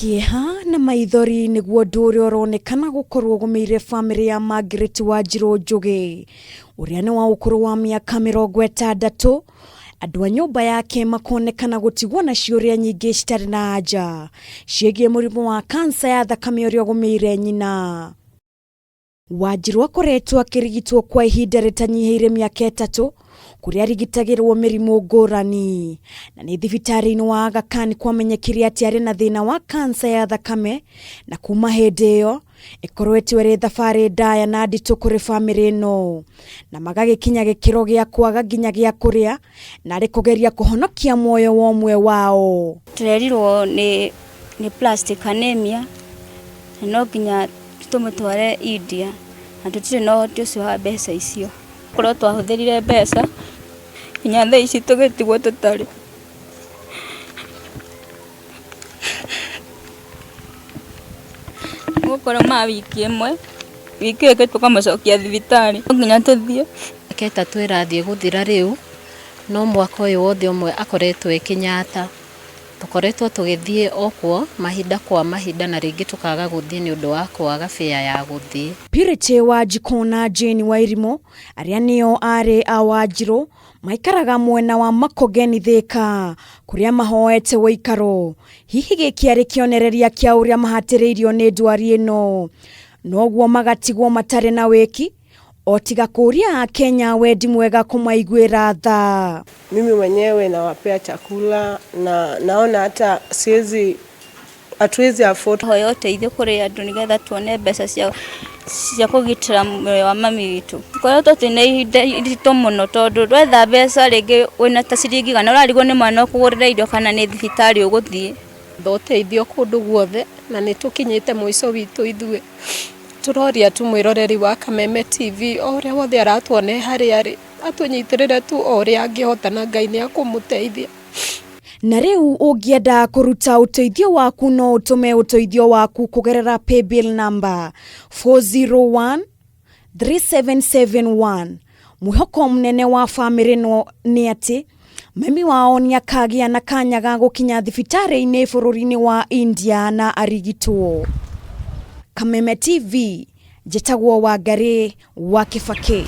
Kieha na maithori niguo nduri uronekana gukorwo gumeire famili ya Margaret Wanjiru Ngugi uria ni wa ukuru wa miaka 60. Andu a nyumba yake makonekana gutigwo na ciuria nyingi citari na anja ciigie murimu wa kansa ya thakame uria gumeire nyina. Wanjiru akoretwo akirigitwo kwa ihinda ritanyihiire miaka 3 kuria arigitagirwo mirimu ngurani, na ni thibitari-ini wa Agakani kwamenyekire ati ari na thina wa kansa ya thakame, na kuuma hindi iyo ikoretwo iri thabari ndaya na nditu kuri famili ino, na magagikinya gikiro gia kwaga nginya gia kuria na ari kugeria kuhonokia moyo wa umwe wao. Turerirwo ni plastic anemia, no nginya tumutware India, na tutire no tucio wa mbeca icio. Korwo twahuthirire mbeca nginya thaa ici tugitigwo tutari. Gukora ma wiki imwe wiki tukamacokia thibitari nginya tuthie Kenyatta twirathie guthira riu, no mwaka uyu wothe umwe akoretwo Kenyatta tukoretwo tugithie okwo mahinda kwa mahinda na ringi tukaga guthie ni undu wa kwaga fare ya guthie. Pirite Wanjiru na Jane Wairimo aria nio ari a Wanjiru maikaraga mwena wa Makogeni Thika kuria mahoete woikaro. Hihi gikiari kionereria kia uria mahatiriirio ni ndwari ino, noguo magatigwo matare na wiki otiga kuria Kenya wendi mwega kumaiguira tha. Mimi mwenyewe nawapea chakula na naona hata hatuwezi afford hoya uteithio kuri andu nigetha tuone mbeca cia kugitira moyo wa mami witu. Koretwo twina ihinda irito muno tondu twetha mbeca ringi wina ta ciringi kana urarigwo ni mwana kugurira irio kana ni thibitari uguthie. Uteithio kundu guothe na ni tukinyite mwico witu ithue. Turoria tu mwiroreri wa Akomete TV oria wothe aratuone hari ari atunyitirire tu oria angihota na Ngai ni akumuteithia. Na riu ungienda kuruta uteithio waku no utume uteithio waku kugerera paybill number 4013771. Mwihoko mnene wa famili no ni ati mami wao ni akagia na kanya ga gukinya thibitari-ini bururi-ini wa India na arigitwo. Akomete TV, jetagwo Wangari wa Kibaki.